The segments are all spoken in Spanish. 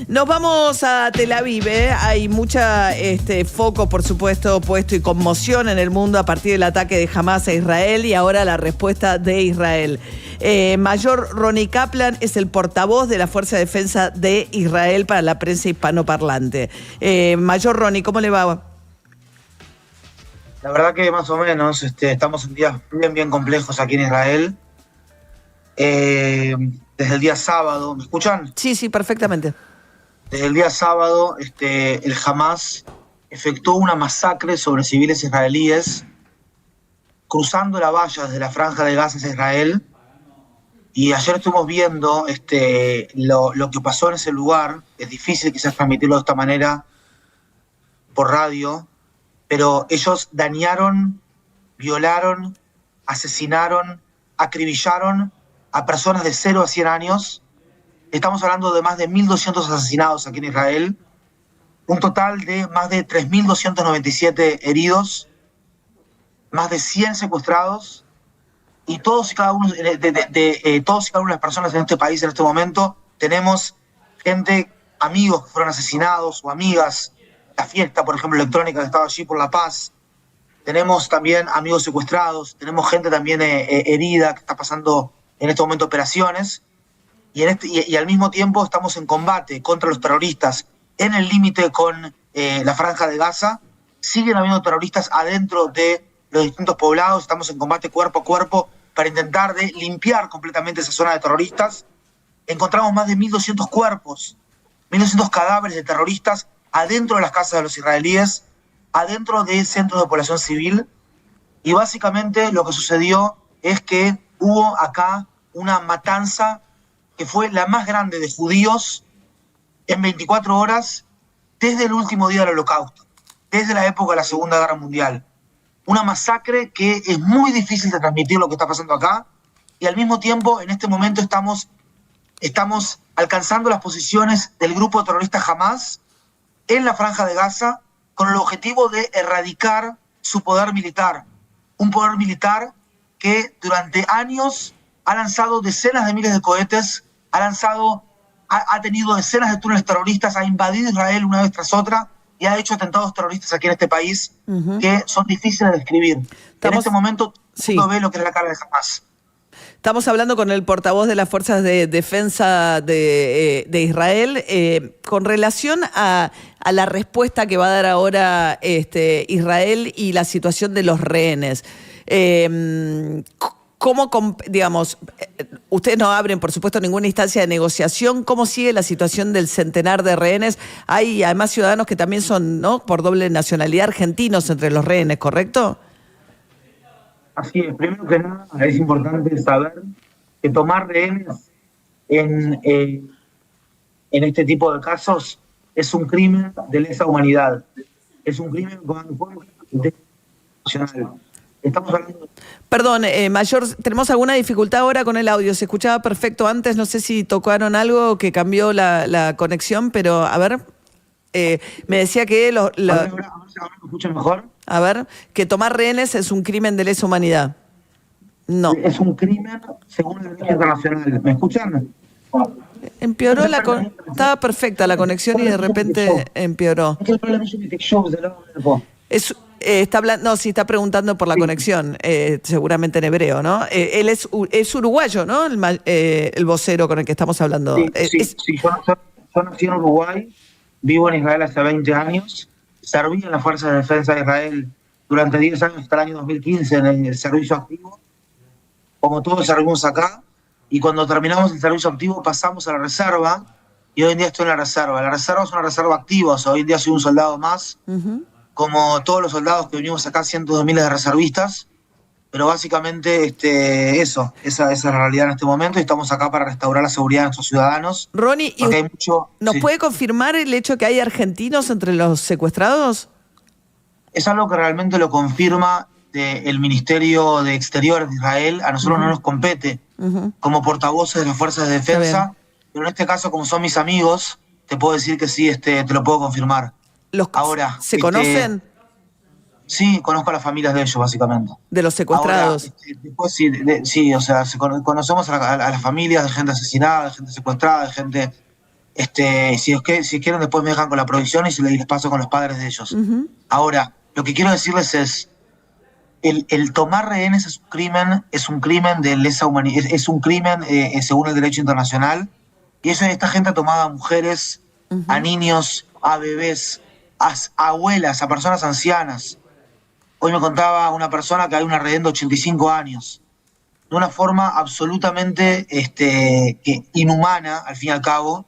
Nos vamos a Tel Aviv, ¿eh? Hay mucha foco, por supuesto, puesto y conmoción en el mundo a partir del ataque de Hamas a Israel y ahora la respuesta de Israel. Mayor Ronnie Kaplan es el portavoz de la Fuerza de Defensa de Israel para la prensa hispanoparlante. Mayor Ronnie, ¿cómo le va? La verdad que más o menos estamos en días bien complejos aquí en Israel. Desde el día sábado, ¿me escuchan? Sí, perfectamente. Desde el día sábado, el Hamas efectuó una masacre sobre civiles israelíes, cruzando la valla desde la Franja de Gaza hacia Israel. Y ayer estuvimos viendo lo que pasó en ese lugar. Es difícil quizás transmitirlo de esta manera por radio, pero ellos dañaron, violaron, asesinaron, acribillaron a personas de 0 a 100 años. Estamos hablando de más de 1.200 asesinados aquí en Israel, un total de más de 3.297 heridos, más de 100 secuestrados, y todos y cada uno de las personas en este país en este momento tenemos gente, amigos que fueron asesinados o amigas. La fiesta, por ejemplo, electrónica que estaba allí por La Paz. Tenemos también amigos secuestrados, tenemos gente también herida que está pasando en este momento operaciones. Y al mismo tiempo estamos en combate contra los terroristas en el límite con la Franja de Gaza. Siguen habiendo terroristas adentro de los distintos poblados. Estamos en combate cuerpo a cuerpo para intentar de limpiar completamente esa zona de terroristas. Encontramos más de 1.200 cuerpos, 1.200 cadáveres de terroristas adentro de las casas de los israelíes, adentro de centros de población civil. Y básicamente lo que sucedió es que hubo acá una matanza que fue la más grande de judíos en 24 horas desde el último día del Holocausto, desde la época de la Segunda Guerra Mundial. Una masacre que es muy difícil de transmitir lo que está pasando acá, y al mismo tiempo en este momento estamos alcanzando las posiciones del grupo terrorista Hamas en la Franja de Gaza con el objetivo de erradicar su poder militar. Un poder militar que durante años ha lanzado decenas de miles de cohetes, ha tenido decenas de túneles terroristas, ha invadido Israel una vez tras otra y ha hecho atentados terroristas aquí en este país que son difíciles de describir. En este momento todo ve lo que es la cara de Hamas. Estamos hablando con el portavoz de las Fuerzas de Defensa de Israel con relación a la respuesta que va a dar ahora Israel y la situación de los rehenes. ¿Cómo, digamos, ustedes no abren, por supuesto, ninguna instancia de negociación? ¿Cómo sigue la situación del centenar de rehenes? Hay además ciudadanos que también son, ¿no?, por doble nacionalidad, argentinos entre los rehenes, ¿correcto? Así es. Primero que nada, es importante saber que tomar rehenes en este tipo de casos es un crimen de lesa humanidad. Es un crimen con internacional. Estamos hablando... Perdón, Mayor, tenemos alguna dificultad ahora con el audio. Se escuchaba perfecto antes, no sé si tocaron algo que cambió la conexión, pero a ver, me decía que... ¿Ahora me escuchan mejor? A ver, que tomar rehenes es un crimen de lesa humanidad. No. Es un crimen según el derecho internacional. ¿Me escuchan? Empeoró estaba perfecta la conexión y de repente empeoró. Está hablando, no, sí, está preguntando por la conexión, seguramente en hebreo, ¿no? Él es uruguayo, ¿no? El vocero con el que estamos hablando. Sí, yo nací en Uruguay, vivo en Israel hace 20 años, serví en la Fuerza de Defensa de Israel durante 10 años hasta el año 2015 en el servicio activo, como todos servimos acá, y cuando terminamos el servicio activo pasamos a la reserva, y hoy en día estoy en la reserva. La reserva es una reserva activa, o sea, hoy en día soy un soldado más, como todos los soldados que venimos acá, cientos de miles de reservistas, pero básicamente esa es la realidad en este momento y estamos acá para restaurar la seguridad de nuestros ciudadanos. Ronnie, ¿nos puede confirmar el hecho que hay argentinos entre los secuestrados? Es algo que realmente lo confirma el Ministerio de Exteriores de Israel. A nosotros no nos compete como portavoces de las Fuerzas de Defensa, pero en este caso, como son mis amigos, te puedo decir que sí, te lo puedo confirmar. Ahora, ¿se conocen? Sí, conozco a las familias de ellos, básicamente. ¿De los secuestrados? Ahora, después sí, o sea, conocemos a las familias de gente asesinada, de gente secuestrada, de gente Si quieren, después me dejan con la provisión y les paso con los padres de ellos. Ahora, lo que quiero decirles es, el tomar rehenes es un crimen de lesa humanidad, es un crimen según el derecho internacional. Y esta gente ha tomado a mujeres, a niños, a bebés, a abuelas, a personas ancianas. Hoy me contaba una persona que hay una rehén de 85 años. De una forma absolutamente inhumana, al fin y al cabo.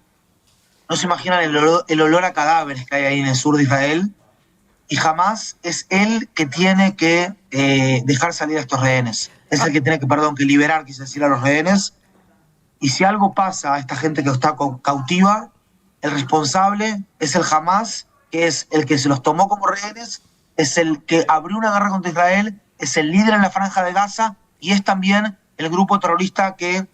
No se imaginan el olor a cadáveres que hay ahí en el sur de Israel. Y jamás es él que tiene que dejar salir a estos rehenes. Es el que tiene que liberar, quise decir, a los rehenes. Y si algo pasa a esta gente que está cautiva, el responsable es el Hamás, que es el que se los tomó como rehenes, es el que abrió una guerra contra Israel, es el líder en la Franja de Gaza y es también el grupo terrorista que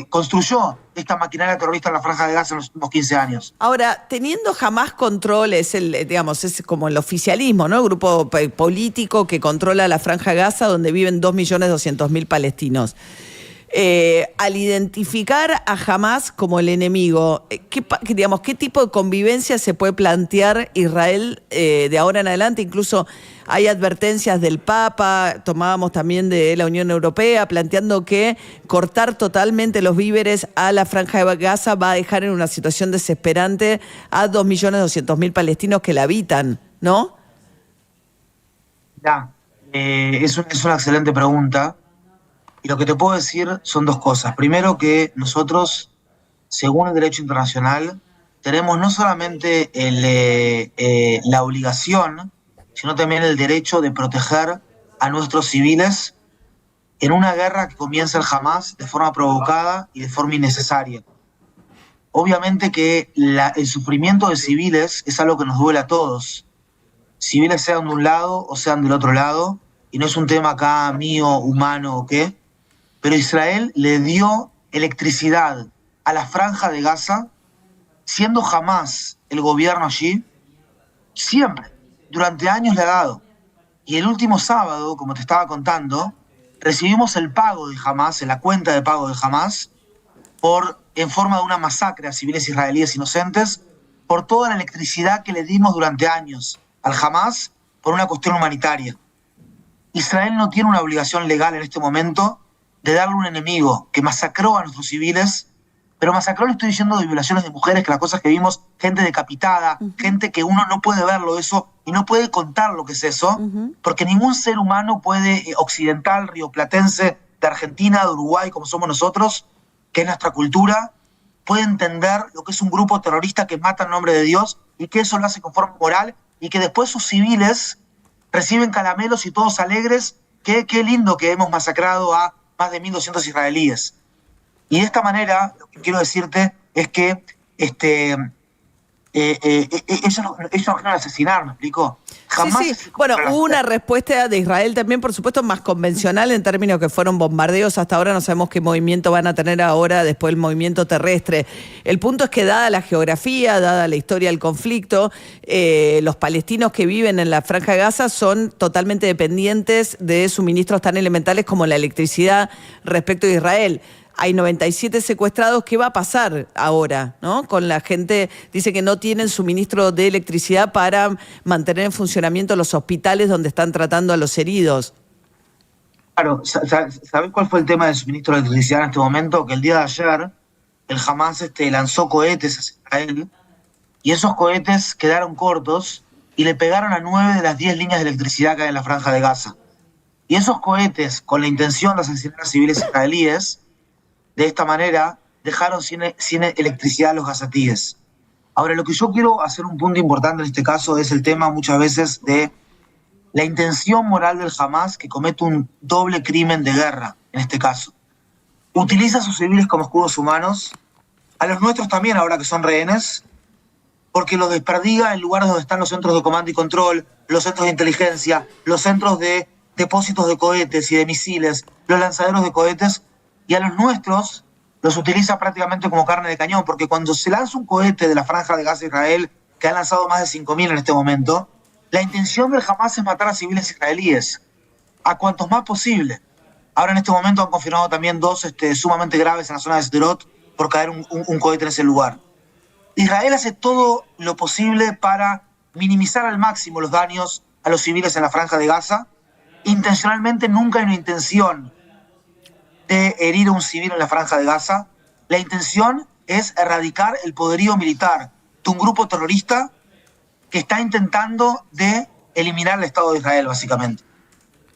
construyó esta maquinaria terrorista en la Franja de Gaza en los últimos 15 años. Ahora, teniendo jamás control, es como el oficialismo, ¿no? El grupo político que controla la Franja de Gaza, donde viven 2.200.000 palestinos. Al identificar a Hamás como el enemigo, ¿qué tipo de convivencia se puede plantear Israel de ahora en adelante? Incluso hay advertencias del Papa, tomábamos también de la Unión Europea, planteando que cortar totalmente los víveres a la Franja de Gaza va a dejar en una situación desesperante a 2.200.000 palestinos que la habitan, ¿no? Es una excelente pregunta. Y lo que te puedo decir son dos cosas. Primero, que nosotros, según el derecho internacional, tenemos no solamente la obligación, sino también el derecho de proteger a nuestros civiles en una guerra que comienza el Hamás de forma provocada y de forma innecesaria. Obviamente que el sufrimiento de civiles es algo que nos duele a todos. Civiles sean de un lado o sean del otro lado, y no es un tema acá mío, humano o qué, pero Israel le dio electricidad a la Franja de Gaza, siendo Hamás el gobierno allí, siempre, durante años le ha dado. Y el último sábado, como te estaba contando, recibimos el pago de Hamás, en la cuenta de pago de Hamás, en forma de una masacre a civiles israelíes inocentes, por toda la electricidad que le dimos durante años al Hamás por una cuestión humanitaria. Israel no tiene una obligación legal en este momento de darle a un enemigo que masacró a nuestros civiles, pero masacró, le estoy diciendo, de violaciones de mujeres, que las cosas que vimos, gente decapitada, gente que uno no puede verlo eso y no puede contar lo que es eso, porque ningún ser humano occidental, rioplatense, de Argentina, de Uruguay, como somos nosotros, que es nuestra cultura, puede entender lo que es un grupo terrorista que mata en nombre de Dios y que eso lo hace con forma moral y que después sus civiles reciben caramelos y todos alegres. Qué lindo que hemos masacrado a más de 1.200 israelíes. Y de esta manera, lo que quiero decirte es que ellos no quieren asesinar, ¿me explico? Jamás. Sí. Bueno, hubo una respuesta de Israel también, por supuesto, más convencional en términos que fueron bombardeos. Hasta ahora no sabemos qué movimiento van a tener ahora después del movimiento terrestre. El punto es que, dada la geografía, dada la historia del conflicto, los palestinos que viven en la Franja de Gaza son totalmente dependientes de suministros tan elementales como la electricidad respecto de Israel. Hay 97 secuestrados. ¿Qué va a pasar ahora, ¿no? Con la gente, dice que no tienen suministro de electricidad para mantener en funcionamiento los hospitales donde están tratando a los heridos. Claro, ¿sabés cuál fue el tema del suministro de electricidad en este momento? Que el día de ayer el Hamás lanzó cohetes hacia Israel y esos cohetes quedaron cortos y le pegaron a 9 de las 10 líneas de electricidad que hay en la Franja de Gaza. Y esos cohetes, con la intención de asesinar a civiles israelíes, de esta manera dejaron sin electricidad a los gazatíes. Ahora, lo que yo quiero hacer un punto importante en este caso es el tema muchas veces de la intención moral del Hamás, que comete un doble crimen de guerra en este caso. Utiliza a sus civiles como escudos humanos, a los nuestros también ahora que son rehenes, porque los desperdiga en lugares donde están los centros de comando y control, los centros de inteligencia, los centros de depósitos de cohetes y de misiles, los lanzaderos de cohetes, y a los nuestros los utiliza prácticamente como carne de cañón, porque cuando se lanza un cohete de la Franja de Gaza a Israel, que han lanzado más de 5.000 en este momento, la intención del Hamás es matar a civiles israelíes, a cuantos más posible. Ahora en este momento han confirmado también 2 sumamente graves en la zona de Sderot por caer un cohete en ese lugar. Israel hace todo lo posible para minimizar al máximo los daños a los civiles en la Franja de Gaza. Intencionalmente nunca hay una intención de herir a un civil en la Franja de Gaza. La intención es erradicar el poderío militar de un grupo terrorista que está intentando de eliminar el Estado de Israel, básicamente.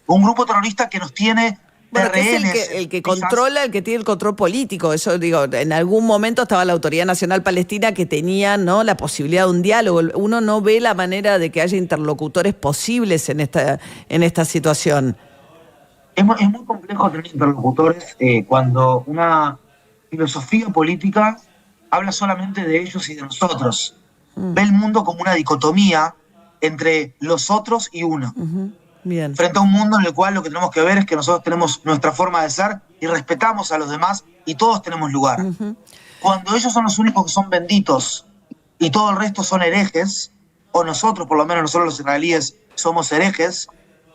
Un grupo terrorista que nos tiene de Bueno, que es rehenes. el que controla, el que tiene el control político. Eso digo, en algún momento estaba la Autoridad Nacional Palestina que tenía, ¿no?, la posibilidad de un diálogo. Uno no ve la manera de que haya interlocutores posibles en esta situación. Es muy complejo tener interlocutores cuando una filosofía política habla solamente de ellos y de nosotros. Ve el mundo como una dicotomía entre los otros y uno. Bien. Frente a un mundo en el cual lo que tenemos que ver es que nosotros tenemos nuestra forma de ser y respetamos a los demás y todos tenemos lugar. Cuando ellos son los únicos que son benditos y todo el resto son herejes, o nosotros, por lo menos nosotros los israelíes, somos herejes,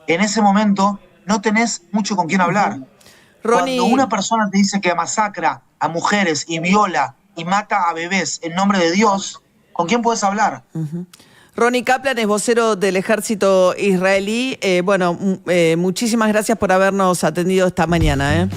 en ese momento no tenés mucho con quién hablar. Ronnie, Cuando una persona te dice que masacra a mujeres y viola y mata a bebés en nombre de Dios, ¿con quién puedes hablar? Ronnie Kaplan es vocero del ejército israelí. Muchísimas gracias por habernos atendido esta mañana.